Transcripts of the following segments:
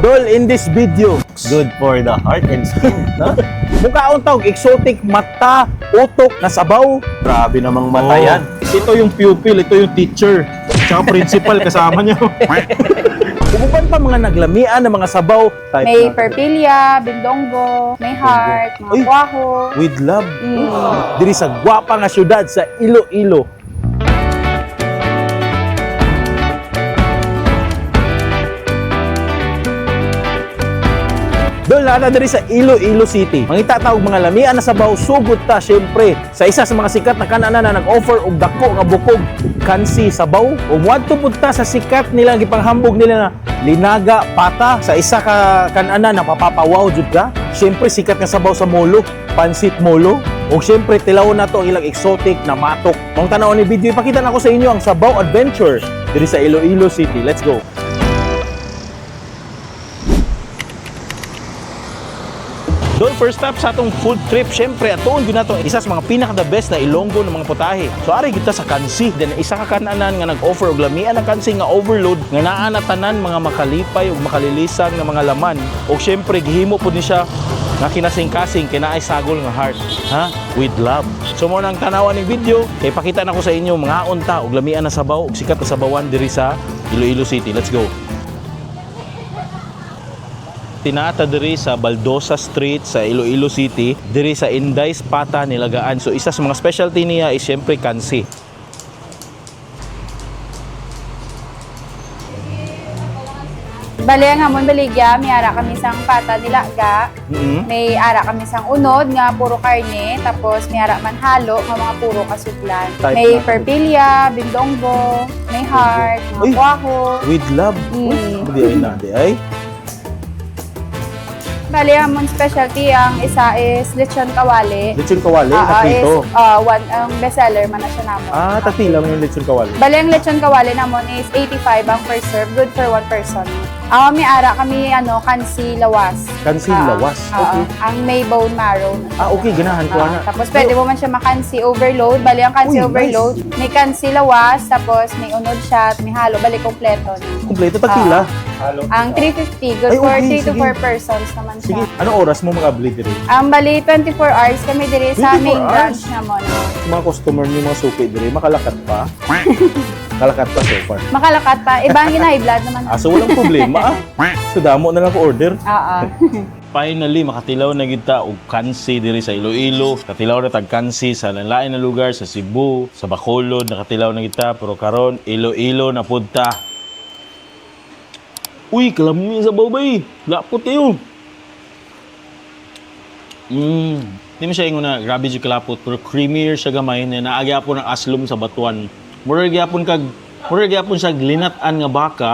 Dol, in this video, Good for the heart and skin, no? mukhaon tawag exotic mata, utok na sabaw. Grabe namang mata yan. Ito yung pupil, ito yung teacher. Tsaka principal kasama niya. Uban pa mga naglamian ng mga sabaw. Type May natin. perpilya, bindonggo, may heart, mga Uy. kwaho. With love. Mm. Diri sa gwapa nga syudad sa Iloilo. Dol na diri sa Iloilo City. Mangita tawag mga lamian na sabaw sugod ta syempre sa isa sa mga sikat na kanana na nag-offer og dako nga bukog kansi sabaw. O wadto pud ta sa sikat nila gipanghambog nila na linaga pata sa isa ka kanana na papapawaw jud ka. Syempre sikat nga sabaw sa molo, pansit molo. O syempre tilaw na to ang ilang exotic na matok. Mong tanaw ni video ipakita na ko sa inyo ang Sabaw Adventure diri sa Iloilo City. Let's go. Doon, first stop sa atong food trip, syempre, atoon yun nato isa sa mga pinaka-the best na Ilonggo ng mga putahe. So, ari kita sa kansi. Then, isa ka kananan nga nag-offer og lamian ng kansi nga overload, nga naa na tanan mga makalipay o makalilisan nga mga laman. O syempre, gihimo po ni siya nga kinasing-kasing, kinaay sagol nga heart. Ha? With love. So, mo nang tanawan ng video, kay pakita na ko sa inyo mga unta og lamian na sabaw, og sikat na sabawan diri sa Iloilo City. Let's go. Tinata diri sa Baldosa Street sa Iloilo City, diri sa Inday's Pata nilagaan. So isa sa mga specialty niya is syempre kansi. Bali ang hamon baligya, may ara kami sang pata nilaga. May ara kami sang unod nga puro karne, tapos may ara man halo nga mga puro kasudlan. Type May natin. perpilya, bindonggo, may heart, mga Uy. kwaho. With love. Mm. Hindi ay nade ay. Bali ang amon specialty ang isa is lechon kawali. Lechon kawali, Ah, naprito. is one ang bestseller man na siya namon. Tatila man yung lechon kawali. Bali ang lechon kawali namon is 85 ang per serve, good for one person. May ara kami kansi lawas. Kansi Ah, lawas. ah, Okay. ang may bone marrow. Okay, ganahan ko na. Tapos pwede mo man siya makansi overload. Bali ang Uy, kansi overload, may kansi lawas, tapos may unod shot, may halo, bali kompleto na. Kumpleto takila. Ang 350, good Ay, for okay, 3 to sige. 4 persons naman siya. Sige, anong oras mo mag-abli diri? Ang bali 24 hours kami diri 24 sa main hours? branch namon. Mga customer niyo, mga suki diri, makalakat pa. Kalakat pa so far. Makalakat pa, ibang high blood naman. So walang problema So damo na lang ko order. Oo. Finally, makatilaw na kita og kansi diri sa Iloilo. Katilaw na tag kansi sa lain na lugar, sa Cebu, sa Bacolod, nakatilaw na kita. Pero karon Iloilo na punta. Uy, kalami sa babay. Lapot kayo. Hindi mo siya ingon na grabe siya kalapot, pero creamier siya gamay na naagya po ng aslom sa batuan. Murag gyapon siya glinat-an nga baka,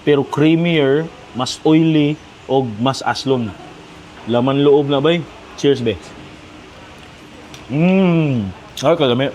pero creamier, mas oily o mas aslom. Laman loob na bay. Cheers be. Ay kalami.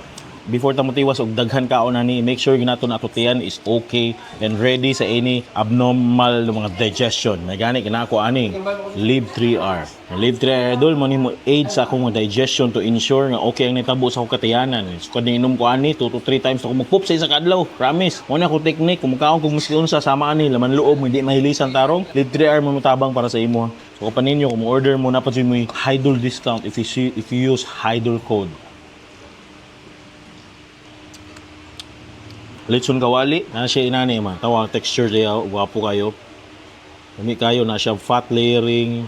Before ta motiwas og daghan kaon ani, make sure ginaton ato tiyan is okay and ready sa any abnormal mga digestion. Na gani kinako ani Live 3R. Live 3R dol mo nimo aid sa akong digestion to ensure nga okay ang nitabo sa akong katiyanan. So kad inom ko ani 2 to 3 times ako magpoop sa isa ka adlaw. Promise. Mo na ko technique kung makaon kung miskon sa sama ani laman loob mo hindi mahilisan tarong. Live 3R mo mutabang para sa imo. So kapan ninyo kung order mo na pa mo Hydol discount if you use Hydol code. Lechon kawali, na siya inani man. Tawa texture siya, guwapo kayo. Dami kayo na siya fat layering.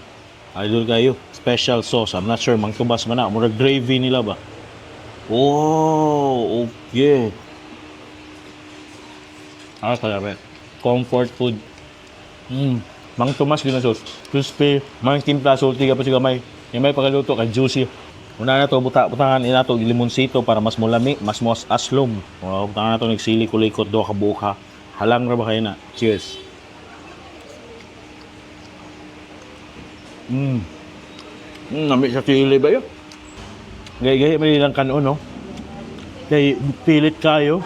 Idol kayo. Special sauce. I'm not sure mangtubas man na. Murag gravy nila ba? Oh, okay. Kaya comfort food. Mang Tomas gina sauce. Crispy. Mang timpla salty ka pa siya gamay. Yung may pagkaluto kay juicy. Una na to butangan ina to limonsito para mas mulami, mas aslom. Butangan na to nagsili kulikot do ka buka. Halang ra ba kayo na? Cheers. Nami sa chili ba yun? Gaya-gaya man nilang kanon, no? Kaya pilit kayo.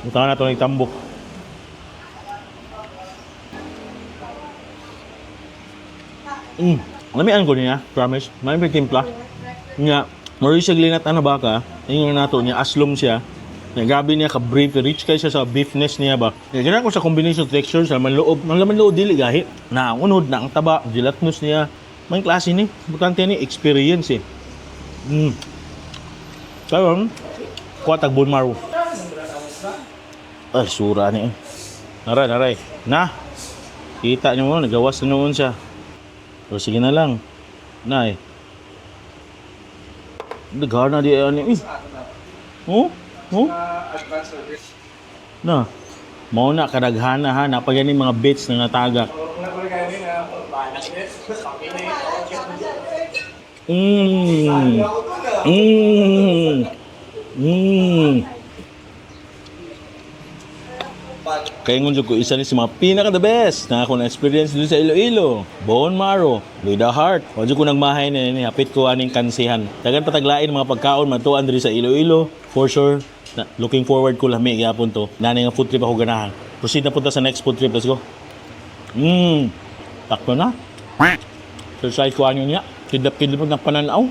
Butangan na to nagtambok. Lamian ko niya, promise. May timpla. Nga, mori siya glinat baka, yung nato niya, aslom siya. Nagabi niya ka-brief, rich kayo siya sa beefness niya ba. Kaya ko sa combination texture sa laman loob. Ang laman loob dili gahi. Na ang unod, na ang taba, gelatinous niya. May klase ni. Bukante ni experience eh. Kaya, kuha tag bone marrow. Ay, sura niya. Naray. Na. Kita niyo mo, nagawas na noon siya. O sige na lang. Nay. Daghana di ani. Oh? Na. Mao na kadaghana ha, napagani mga bits na natagak. Kaya ngunjog ko isa ni si mga pinaka-the best na ako na-experience dito sa Iloilo. Bone marrow, with the heart. Wadyo ko nagmahay na yun, hapit ko aning kansihan. Tagan pataglain mga pagkaon, matuan dito sa Iloilo. For sure, looking forward ko lami, gyapon to. Nanay nga food trip ako ganahan. Proceed na punta sa next food trip, let's go. Takto na. Exercise ko anyo niya. Kidlap-kidlap ng pananaw.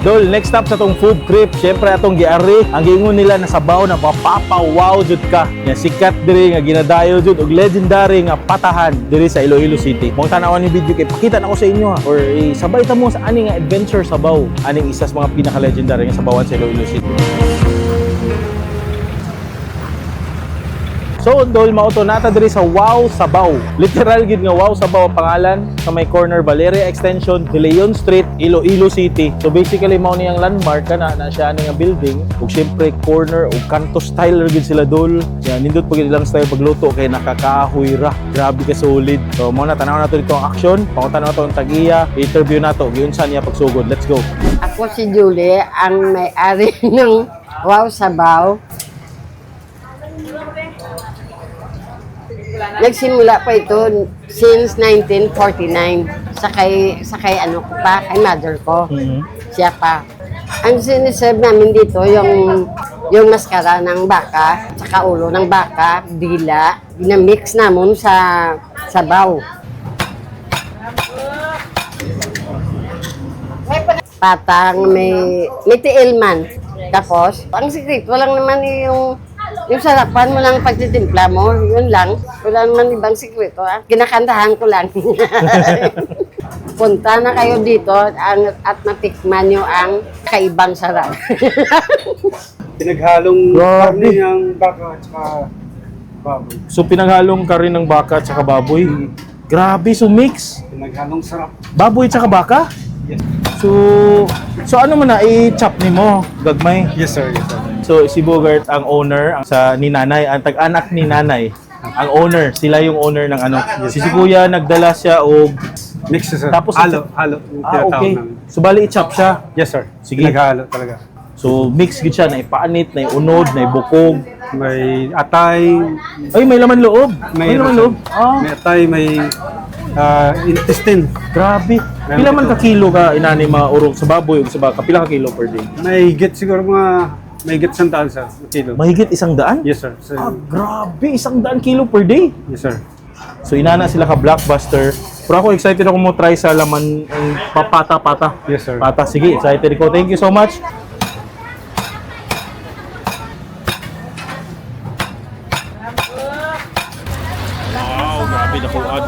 Dol, next stop sa tong food trip, syempre atong giari, ang giingon nila na sabaw na mapapawaw jud ka. Nga sikat diri nga ginadayo jud og legendary nga patahan diri sa Iloilo City. Mong tanawan ni video kay pakita na ko sa inyo ha, or sabay ta mo sa ani nga adventure sabaw, aning isa sa mga pinaka-legendary nga sabawan sa Iloilo City. So, Dol, mauto nata diri sa Wow Sabaw. Literal gid nga Wow Sabaw ang pangalan sa may corner Valeria Extension, De Leon Street, Iloilo City. So basically mao niyang landmark kana na siya ani nga building ug syempre corner ug kanto style gid sila Dol. Yan nindot pag ilang style pagluto kay nakakahoy ra. Grabe ka solid. So mao na tanaw nato dito ang action. Pangutan nato ang tag-iya, interview nato giunsa niya pagsugod. Let's go. Ako si Julie, ang may-ari ng Wow Sabaw. Nagsimula pa ito since 1949. Sakay ano ko pa, kay mother ko. Siya pa. Ang siniserve namin dito, yung maskara ng baka, tsaka ulo ng baka, dila, ginamix namin sa sabaw. Patang, may tiil man. Tapos, ang sekreto lang naman yung sarapan mo lang pagtitimpla mo, yun lang. Wala naman ibang sekreto. Kinakantahan ko lang. Punta na kayo dito at matikman nyo ang kaibang sarap. Pinaghalong Grabe. karne ng baka at saka baboy. So pinaghalong ka rin ng baka at saka baboy. Grabe, so mix. Pinaghalong sarap. Baboy at saka baka? Yes. So ano mo na i-chop ni mo, gagmay? Yes sir, yes sir. So si Bogart ang owner sa ni Nanay, ang tag-anak ni Nanay. Ang owner, sila yung owner ng ano. Si Kuya nagdala siya og Mix sir. Tapos halo. okay. So bali i-chop siya. Yes sir. Sige. Pinaghalo talaga. So mix gid siya na ipaanit, na unod, na ibukog. May atay, Ay may laman loob. May laman loob. may atay, may intestine. Grabe. Pila man ka kilo ka inani mga urog sa baboy ug sa baka? Pila ka kilo per day? May higit siguro may higit 100 sa kilo. Mahigit 100? Yes sir. So, Grabe, 100 kilo per day. yes sir. So inana sila ka blockbuster. Pero ako excited ako mo try sa laman ang pata. Yes sir. Pata, sige, excited ko. Thank you so much. Wow, grabe na kuad.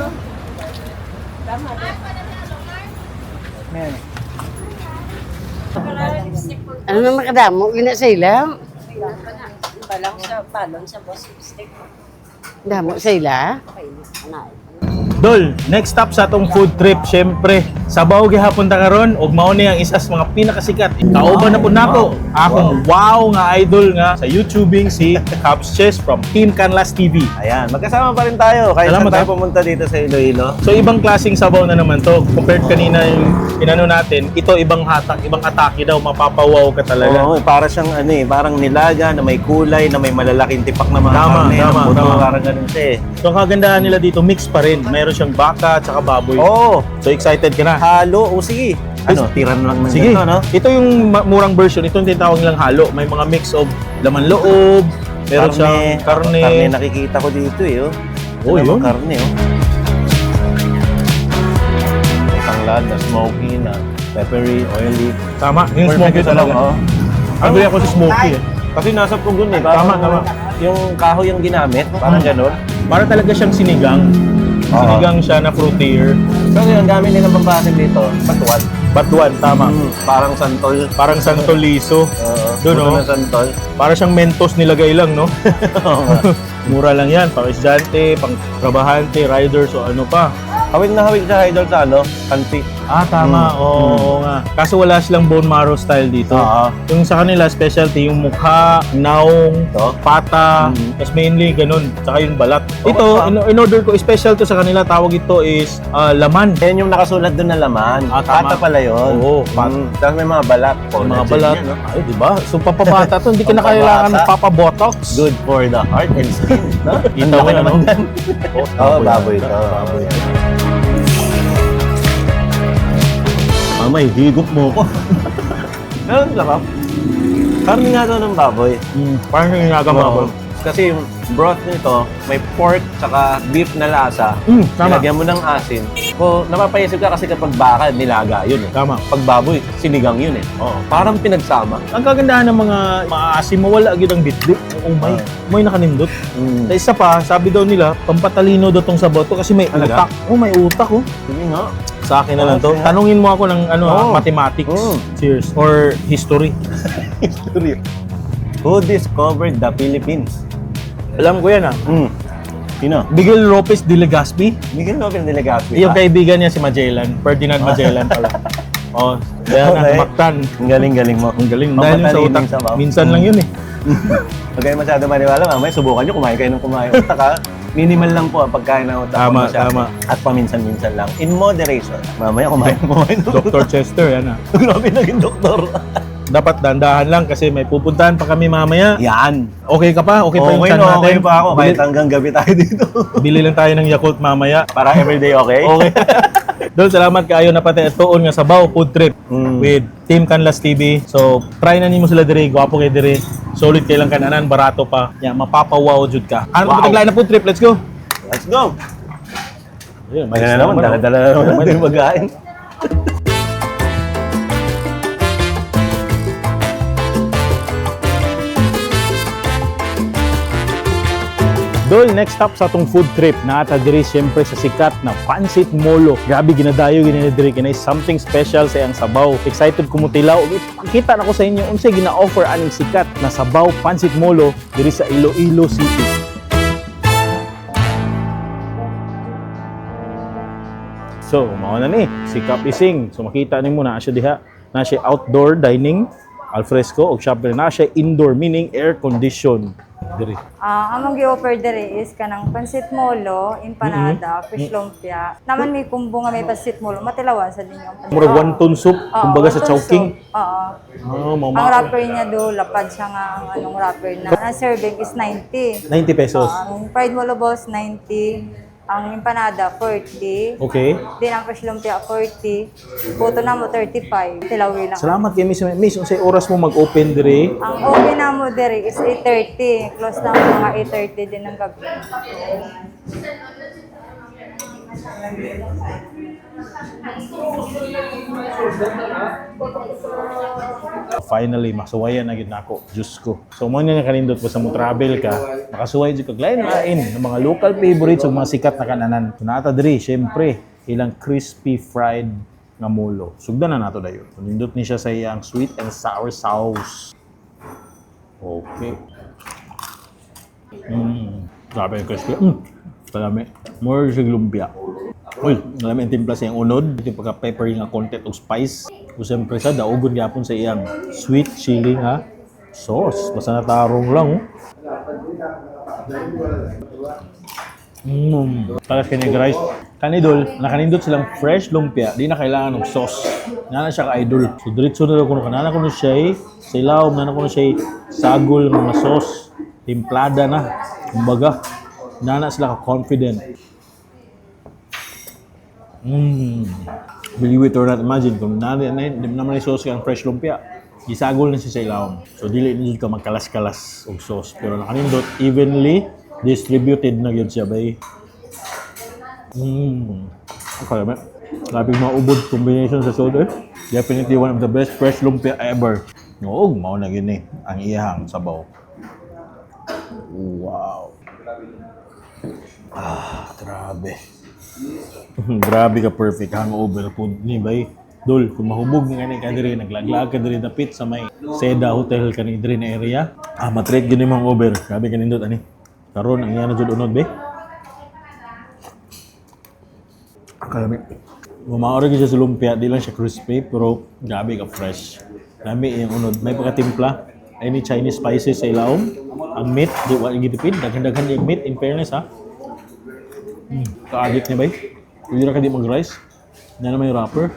Ano naman kadamo? Gina sa ilaw? Balang sa balon sa boss stick. Damo sa ila? Dol, next stop sa atong food trip, syempre, sabaw gihapon ta karon ug mao ni ang isa sa mga pinakasikat. Kauban na pud nako akong wow nga idol nga sa YouTubing si Cubs Chess from Team Canlas TV. Ayan, magkasama pa rin tayo. Kahit Salamat, saan tayo ha? pumunta dito sa Iloilo. So ibang klaseng sabaw na naman to compared kanina yung inano natin. Ito ibang hatak, ibang atake daw, mapapawaw ka talaga. Oo, para siyang parang nilaga na may kulay, na may malalaking tipak na mga Tama, karne. tama, na puto, tama. parang ganun siya eh. So ang kagandahan nila dito, mix pa rin. Mayroon siyang baka at saka baboy. Oo, So excited ka na? halo. O sige, tiran lang ng Sige, ganito, no? ito yung murang version. Ito yung tinatawag nilang halo. May mga mix of laman loob, meron siyang karne. Karne nakikita ko dito eh. Oh. Oh, Ito yun. naman karne, oh. May tanglad na smoky na peppery, oily. Tama, yung Perfect smoky ito talaga. lang, oh. Agree ako sa smoky eh. Kasi nasa pugon eh. Parang Tama. yung kahoy yung ginamit, parang ganun. Para talaga siyang sinigang. Oo. Sinigang siya na fruitier. Pero yung gamit nilang pambasin dito, patuwan. Batuan, tama. Parang santol. Parang santoliso. Doon Doon, oh. na santol. Para siyang mentos nilagay lang, no? Mura lang yan. Pang estudyante, pang trabahante, riders, o ano pa. Hawig na hawig sa idol sa ano, kanti. Ah, tama. Oo nga. Kaso wala silang bone marrow style dito. Oo. Yung sa kanila, specialty, yung mukha, naong, Ito? pata, tapos mainly ganun. Tsaka yung balat. Ito, in order ko, special to sa kanila, tawag ito is laman. Yan yung nakasulat doon na laman. Ah, tama. Pata pala yun. Oo, Tapos may mga balat. Yung mga Collagen balat. yan, no? Ay, di ba? So, papabata to. Hindi ka na Pampabata. kailangan magpapabotox. Good for the heart and skin. No? Ang Kita mo laki yan, naman no? yan. Oo, baboy ito. Baboy. Mamay, higop mo ko. Ganun lang. Karni nga to ng baboy. Parang yung nagamaboy. Kasi yung broth nito, may pork tsaka beef na lasa. Tama. Nilagyan mo ng asin. O, napapaisip ka kasi kapag baka, nilaga yun eh. Tama. Pag baboy, sinigang yun eh. Oo. Parang pinagsama. Ang kagandahan ng mga maasim, mawala agad ang bitbit. Umay. May nakanindot. Mm. Sa isa pa, sabi daw nila, pampatalino daw tong sabot ko kasi may Talaga? utak. Oh, may utak oh. Sige nga. Sa akin na lang to. Okay. Tanungin mo ako ng Oo. mathematics. Oo. Cheers. Or history. History. Who discovered the Philippines? Alam ko yan ah. Sino? Miguel Lopez de Legazpi. Miguel Nobel de Legazpi. Yung kaibigan niya si Magellan. Ferdinand Magellan pala. Oh, kaya Okay. na, Mactan. Ang galing-galing mo. Ang galing. Dahil yung sa Pampatalining utak, sabaw. minsan lang yun eh. Huwag kayo masyado maniwala. Mamaya subukan nyo, kumain kayo ng kumain. Utak ha. Minimal lang po ang pagkain ng utak. Tama, Huwag masyado. tama. At paminsan-minsan lang. In moderation. Mamaya kumain. Dr. Chester, yan ah. Grabe naging doktor. Dapat dandahan lang kasi may pupuntahan pa kami mamaya. Yan. Okay ka pa? Okay pa yung chan natin? Okay pa ako. Kahit hanggang gabi tayo dito. Bili lang tayo ng Yakult mamaya. Para everyday okay? Okay. Doon, salamat kayo na pati tuon nga Sabaw food trip with Team Canlas TV. So, try na nimo sila dire, gwapo kay dire. Solid kay lang kananan, barato pa. Yan, mapapawaw jud ka. Ano Wow. pa taglayan na food trip? Let's go. Let's go. Ayun, May na naman. Dala-dala na naman natin mag-kain. Dol, next stop sa atong food trip na ata diri siyempre sa sikat na Pancit Molo. Grabe ginadayo gini diri kinay something special sa iyang sabaw. Excited ko mo tilaw. Kita na ko sa inyo unsay gina-offer aning sikat na sabaw Pancit Molo diri sa Iloilo City. So, mao na ni si Kap Ising. So makita nimo na siya diha. Na siya outdoor dining, alfresco ug syempre na siya indoor meaning air condition diri. Among gi-offer diri is kanang pansit molo, empanada, fish lumpia. Naman may kumbo nga may pansit molo, matilawan sa din yung pansit. Murag wonton soup kumbaga sa Chowking. Oo. Oh, Ang wrapper niya do, lapad siya nga ang anong wrapper na. Ang serving is 90. 90 pesos. Ang fried molo balls 90. Ang empanada 40. Okay. Din ang fish lumpia 40. Puto na mo 35. Tilawi lang. Salamat kay Miss. Miss, unsay oras mo mag-open dire? Ang open na mo diri is 8:30. Close na mo mga 8:30 din ng gabi. Finally, masuwayan na gid nako. Diyos ko. So mo nga kanindot po sa mo travel ka, makasuway jud kag lain-lain ng mga local favorites ug mga sikat na kananan. So nata diri, syempre, ilang crispy fried nga molo. Sugdan na nato dayon. Nindot ni siya sa iyang sweet and sour sauce. Okay. Grabe yung crispy. Salami. More siya lumpia. Uy, alam yung timpla sa iyang unod. Ito yung pagka-peppery nga content of spice. O siyempre sa daugon gyapon sa iyang sweet chili nga sauce. Basta natarong lang. Talas kanya guys. Kanidol, nakanindot silang fresh lumpia. Di na kailangan ng sauce. Nana siya ka-idol. So diretso na lang kung kanana ko na siya sa ilaw. Nana ko na siya sagol ng mga sauce. Timplada na. Kumbaga, nana sila ka-confident. Believe it or not, imagine kung naman yung sauce kang fresh lumpia, isagol na siya sa ilawom. So dili na ka magkalas-kalas og sauce, pero nakanindot evenly distributed na gyud siya bay. Okay, man. Labing maubod combination sa soda. Definitely one of the best fresh lumpia ever. Oo, mao na yun ang iyahang sabaw. Wow. Grabe. Grabe ka perfect hangover food ni bay. Dol, kung mahubog nga ni kadiri, naglaglag ka diri dapit sa may Seda Hotel kani diri na area. Matrek gyud ni mga over. Grabe kanindot ani. Karon ang iya na jud unod be. Kalami. Maoro gyud siya sa lumpia, di lang siya crispy pero grabe ka fresh. Dami iyang unod. May pagkatimpla. Any Chinese spices sa ilawom. Ang meat, di wa gitipid, daghan-daghan yung meat in fairness ha. Kaagit niya bay. Hindi ra ka di mag-rice. Yan naman yung wrapper.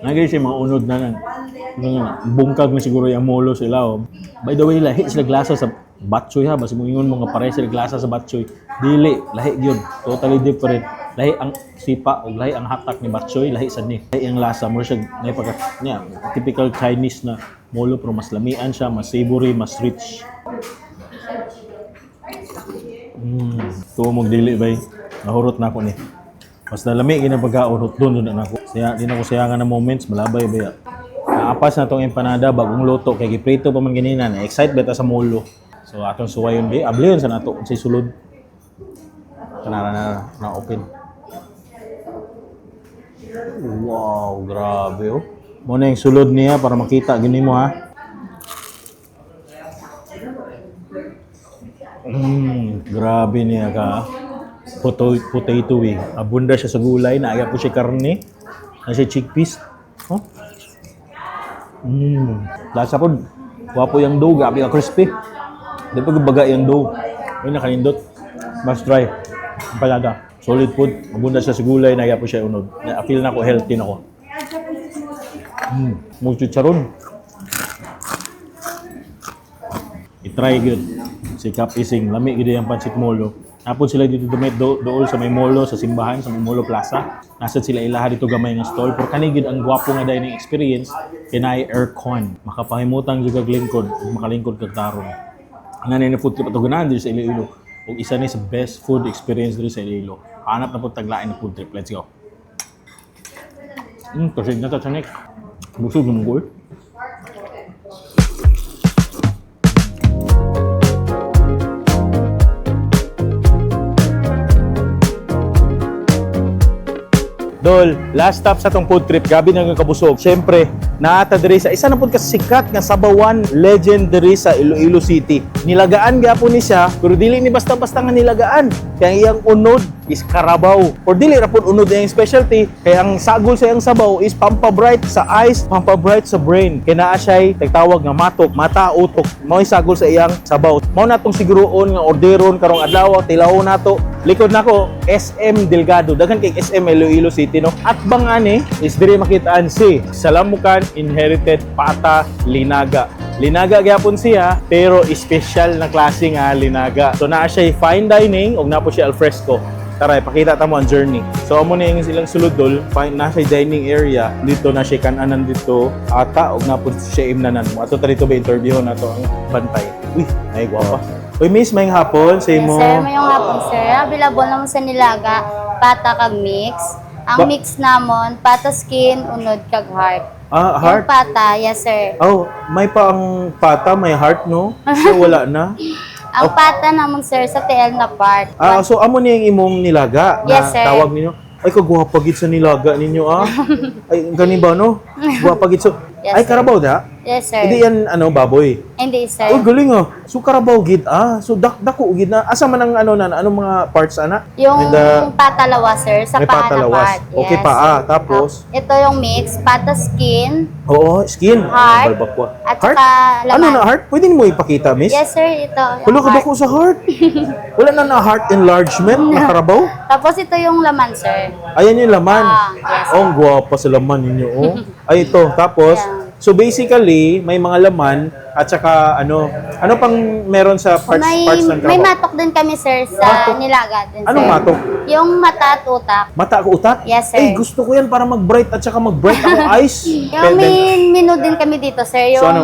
Nagay siya mga unod na bungkag na siguro yung molo sa ilawom. By the way, lahi sila glasa sa batchoy ha. Basta mo ingon mga pare sila glasa sa batchoy. Dili, lahi yun. Totally different. Lahi ang sipa o lahi ang hatak ni batchoy, lahi sa ni. Lahi ang lasa. Mura siya, typical Chinese na molo pero mas lamian siya, mas savory, mas rich. Tumog dili bay. Nahurot na ako ni. Mas nalami ginapagkaurot doon na ako. Di na ko sayangan na moments, malabay ba. Naapas na tong empanada bagong luto kay giprito pa man ganina na excite beta sa molo. So atong suwayon di abliyon sa nato sa sulod. Kanara na open. Wow, grabe oh. Mo na yung sulod niya para makita gini mo ha. Grabe niya ka. Potato eh. Abunda siya sa gulay, naaya po siya karne, na siya chickpeas. Oh. Lasa po, wapo yung dough, gabi ka crispy. Di pa baga yung dough. Ayun, nakanindot. Must try. Ang palada. Solid food. Abunda siya sa gulay, naaya po siya unod. Na-feel na ako, healthy na ako. Multi-charon. I-try good. Si Cap Ising, lami gid ang pancit molo. Napon sila dito dumit dool sa may molo, sa simbahan, sa may molo plaza. Nasad sila ilaha dito gamay nga stall. Pero kanigid ang gwapo nga dining experience, kinay aircon. Makapahimutang juga glingkod, makalingkod kag tarong. Ang nanay na food trip ato ganahan dito sa Iloilo. Ug isa ni sa best food experience dito sa Iloilo. Hanap na po taglain na food trip. Let's go. Kasi na ta next. Busog ng goal. Dol, last stop sa tong food trip, gabi na nga kabusog. Siyempre, naata diri sa isa na pud ka sikat nga sabawan legend diri sa Iloilo City. Nilagaan gyapon ni siya, pero dili ni basta-basta nga nilagaan. Kaya iyang unod is karabaw. Or dili ra pud unod iyang specialty, kaya ang sagol sa iyang sabaw is pampabright sa eyes, pampabright sa brain. Kaya naa siya tagtawag nga matok, mata utok. Mao sagol sa iyang sabaw. Mao natong siguroon nga orderon karong adlaw, tilaw nato. Likod nako SM Delgado, daghan kay SM Iloilo City no. At bangani is diri makitaan si Salamucan Inherited Pata Linaga. Linaga gyapon siya pero special na klase nga linaga. So naa siya fine dining ug napo siya alfresco. Tara, ipakita ta mo ang journey. So amo na yung silang sulod-dol, na siya dining area. Dito na siya kananan dito ata ug napo siya imnanan. Ato ta dito ba interview na to ang bantay. Uy, ay gwapa. Uy, miss, may hapon sa imo. Yes, sir, mayong hapon, sir. Available naman sa nilaga, pata kag mix. Ang mix namon, pata skin, unod kag heart. Ah, heart? Yung pata, yes, sir. Oh, may pa ang pata, may heart, no? So, wala na. Ang pata namon, sir, sa TL na part. So amo ni yung imong nilaga na Yes, sir. tawag ninyo. Ay, kagwapa gid sa nilaga ninyo, ah. Ay, gani ba, no? Gwapa gid so. Yes, Ay, sir. karabaw da? Yes, sir. Hindi yan, baboy. Hindi, sir. Oh, galing, ah. So, karabaw gid, ah. So, dako gid na. Asa man ang, anong mga parts, ana? Yung And, patalawa, sir, sa may paa na patalawas. part. Okay, paa. Tapos? Ito yung mix, pata skin, Oo, skin. Heart. Balbakwa. at Heart? saka laman. Ano na, heart? Pwede mo ipakita, miss? Yes, sir, ito. yung Wala ka heart. dako sa heart. Wala na heart enlargement na karabaw? Tapos ito yung laman, sir. Ayan yung laman. Yes. Oh, ang gwapa sa laman ninyo, oh. Ay, ito. Tapos, Yeah. so basically, may mga laman at saka ano pang meron sa parts May ng may karabaw? matok din kami, sir, sa Matok? nilaga din, sir. Anong matok? Yung mata at utak. Mata ko utak? Yes, sir. Ay, gusto ko yan para mag-bright at saka mag-bright ako eyes. Yung may menu din kami dito, sir. Yung So, ano?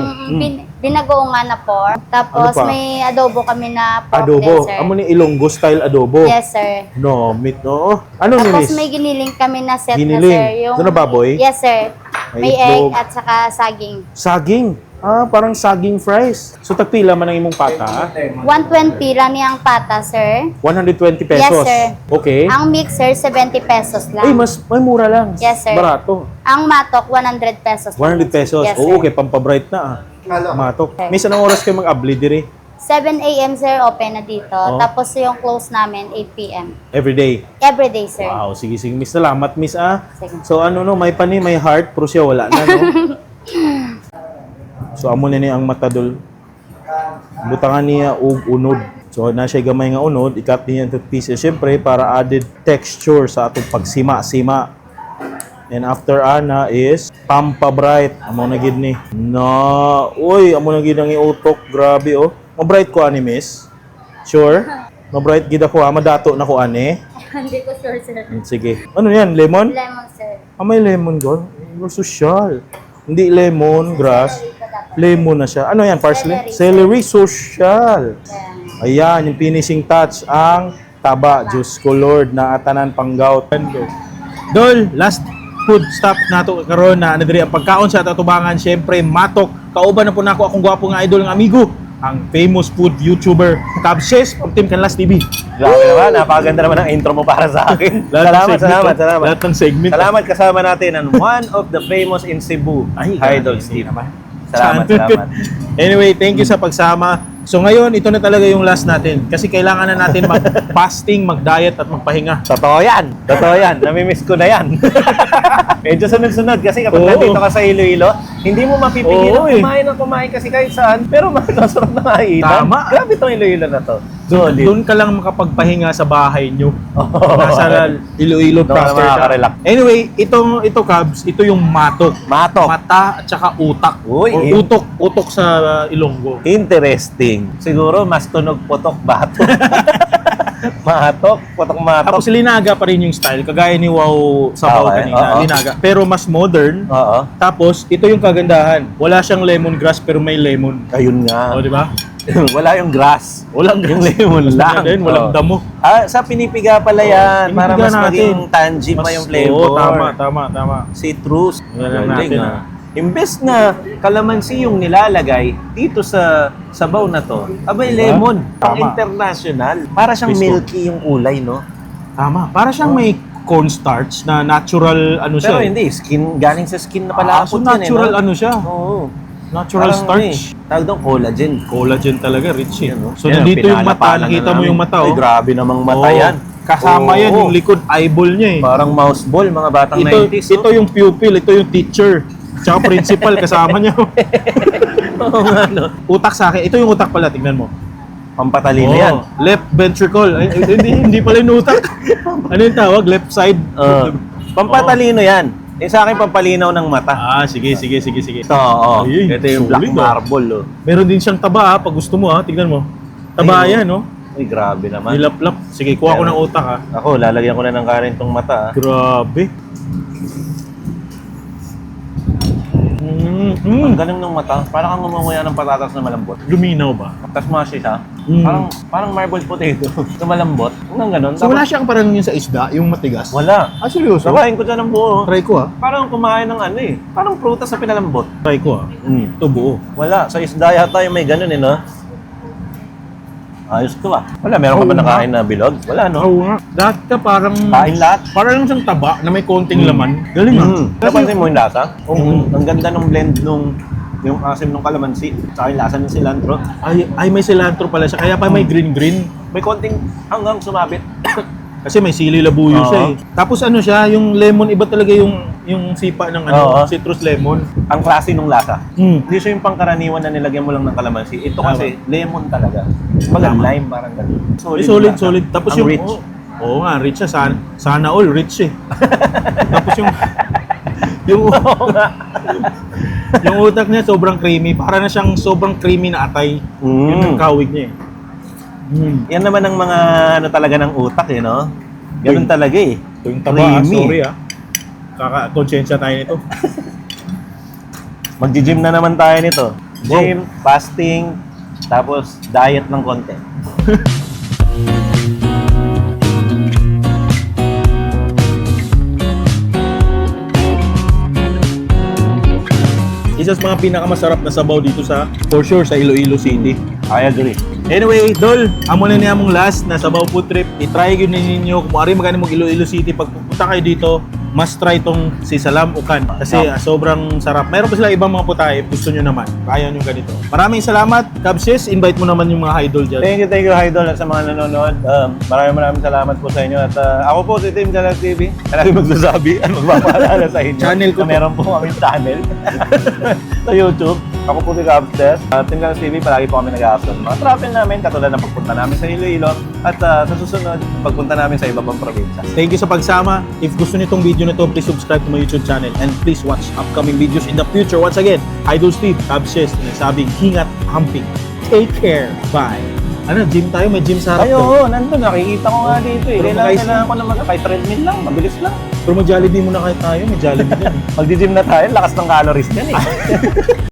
binagoongan na pork. Tapos Ano pa? may adobo kami na pork Adobo. din, sir. Amo ni Ilonggo style adobo. Yes, sir. No, meat no. Ano ni Tapos Miss? may giniling kami na set Giniling? na, sir. Ito na baboy? Yes, sir. May May itlog. egg at saka saging. Saging. Ah, parang saging fries. So tagpila man ang imong pata? 120 lang niyang pata, sir. 120 pesos. Yes, sir. Okay. Ang mixer, 70 pesos lang. Ay, may mura lang. Yes, sir. Barato. Ang matok, 100 pesos. 100 pesos. Yes, Oo, sir. okay, pampabright na Matok. Okay. Miss, anong oras kayo mag-abli diri? 7 a.m. sir, open na dito. Oh. Tapos yung close namin, 8 p.m. Every day. Every day, sir. Wow, sige, sige. Miss, salamat, Miss, Sige. So, ano, no, may pani, may heart, pero siya wala na, no? So, amo na niya ang matadol. Butangan niya og unod. So, na siya gamay nga unod, ikat niya into pieces. Siyempre, para added texture sa atong pagsima-sima. And after ana is pampabright. Amo na gid ni. Na, uy, amo na gid ang iutok. Grabe, oh. Mabright ko ani, Miss. Sure? Mabright gid ako, madato na ko ani. Hindi ko sure, sir. Sige. Ano yan? Lemon? Lemon, sir. May lemon, girl. Social. Hindi lemon, grass. Lemon na siya. Ano yan, parsley? Celery, social. Ayan, yung finishing touch, ang taba. Diyos ko, Lord, na atanan panggaw. Dol, last food stop nato karon na ano diri ang pagkaon sa tatubangan, syempre matok. Kauban na po nako akong gwapo nga idol ng amigo, ang famous food YouTuber Kabshes from Team Canlas TV. Grabe naman, napakaganda naman ang intro mo para sa akin. Salamat. Lahat ng segment. Salamat, kasama natin ang one of the famous in Cebu, Idol Steve. Salamat. Anyway, thank you sa pagsama. So ngayon, ito na talaga yung last natin. Kasi kailangan na natin mag-fasting, mag-diet at magpahinga. Totoo yan. Namimiss ko na yan. Medyo sunod-sunod kasi kapag Oo. nandito ka sa Iloilo, hindi mo mapipigilan Oo, eh. kumain kasi kahit saan. Pero masarap na kainan. Tama. Grabe itong Iloilo na to. Solid. Doon ka lang makapagpahinga sa bahay nyo. Oo. Nasa Iloilo Doon ka proper ka. makaka-relax. Anyway, ito Cabs, ito yung matok. Matok. Mata at saka utak. Uy, Or utok sa Ilonggo. Interesting. Siguro mas tunog potok batok. Matok. Tapos linaga pa rin yung style, kagaya ni Wow Sabaw Okay, kanina, oo. linaga. Pero mas modern. Oo. Tapos, ito yung kagandahan. Wala siyang lemongrass pero may lemon. Ayun nga. O, di ba? Wala yung grass. Walang Yung lemon lang. Din, walang Oo. damo. Sa pinipiga pala yan. Para Pinipiga mas natin. maging tangible yung flavor. Oo, tama. Citrus. Yan lang Galing, natin, ah. Imbes na kalamansi yung nilalagay dito sa sabaw na to, abay lemon. Pang Tama. international. Para siyang Pisto. milky yung kulay, no? Tama. Para siyang may cornstarch na natural ano siya. Pero eh. hindi, galing sa skin na pala. So natural ano siya. Oo. Natural Parang starch. tawag doon collagen. Collagen talaga, rich eh. Yan, no? So Yan, nandito yung mata, pinalapalan na nakita mo namin. yung mata Ay, oh. grabe namang mata Oo. yan. Kasama yan Oo. yung likod eyeball niya eh. Parang mouse ball, mga batang Ito, 90s. ito yung pupil, ito yung teacher. Tsaka principal kasama niya. Oo nga, no? Utak sa akin. Ito yung utak pala, tingnan mo. Pampatalino Oo. yan. Left ventricle. Ay, hindi pala yung utak. Ano yung tawag? Left side. Pampatalino yan. Sa akin, pampalinaw ng mata. Ah, sige. Ito, oo. Ay, Ito yung black solid, ah. marble, oh. Meron din siyang taba pag gusto mo tingnan mo. Taba Ay, yan, no? Ay, grabe naman. Nilaplap. Sige, kuha ko ng utak ha. Ako, lalagyan ko na ng kanin tong mata. Grabe. Ang galing ng mata. Parang kang ngumunguya ng patatas na malambot. Luminaw ba? Tapos mashy siya. Mm. Parang marbled potato. na malambot. Ang ganun. So wala siyang parang yung sa isda, yung matigas? Wala. Ah, seryoso? Nakain ko dyan ng buo. Try ko ha. Parang kumain ng ano eh. Parang prutas na pinalambot. Try ko ha. Ito buo. Wala. Sa isda yata yung may ganun eh, no? Ayos to ah. Wala, meron ka ba Oo nga. nakain na bilog? Wala, no? Oo nga. Lahat ka parang... Kain lahat? Parang lang siyang taba na may konting laman. Galing ha. Napansin mo yung lasa? Ang ganda ng blend nung yung asim ng kalamansi. Sa yung lasa ng cilantro. Ay, may cilantro pala siya. Kaya pa may green-green. May konting hanggang sumabit. Kasi may sili labuyo Oo. siya eh. Tapos ano siya, yung lemon, iba talaga yung sipa ng Oo. citrus lemon. Ang klase nung lasa. Mm. Hindi siya yung pangkaraniwan na nilagyan mo lang ng kalamansi. Ito Tama. kasi lemon talaga. Baga Tama. lime, parang gano'n. Solid. lasa. Tapos Ang yung... rich. Oo nga, rich siya. Sana all rich eh. Tapos yung... yung yung utak niya sobrang creamy. Para na siyang sobrang creamy na atay. Yun ang kawig niya eh. Yan naman ang mga ano talaga ng utak eh, no? Ganun talaga eh. Ito yung taba, Creamy. sorry ah. Kaka-konsensya tayo nito. Magji-gym na naman tayo nito. Gym, fasting, tapos diet ng konti. Isa sa mga pinakamasarap na sabaw dito sa, for sure, sa Iloilo City. I agree. Anyway, Dol, amo na niya mong last na sabaw food trip. I-try yun ninyo. Kung maaari magani mong Iloilo City, pag pupunta kayo dito, must try tong si Salam Ukan. Kasi sobrang sarap. Mayroon pa sila ibang mga putahe. Gusto nyo naman. Kaya nyo ganito. Maraming salamat. Kabsis, invite mo naman yung mga idol dyan. Thank you, Idol, at sa mga nanonood. Maraming salamat po sa inyo. At ako po si Team Galag TV. Lagi magsasabi at magpapaalala sa inyo. Channel ko na to. meron po kami channel sa YouTube. Ako po si Kabstes. Team Galag TV, palagi po kami nag-upload. Mga travel namin, katulad ng pagpunta namin sa Iloilo. At sa susunod, pagpunta namin sa iba pang probinsya. Thank you sa pagsama. If gusto niyo itong video na to, please subscribe to my YouTube channel and please watch upcoming videos in the future. Once again, Idol Steve, Kabshes, nagsabing hingat hamping. Take care. Bye. Ano, gym tayo? May gym sa harap Ay, to. oo, nandun. Nakikita ko nga dito eh. Pero Kailangan ko na kahit treadmill lang. Mabilis lang. Pero mag-Jollibee muna kahit tayo. May Jollibee dyan. Mag-gym na tayo. Lakas ng calories yan eh.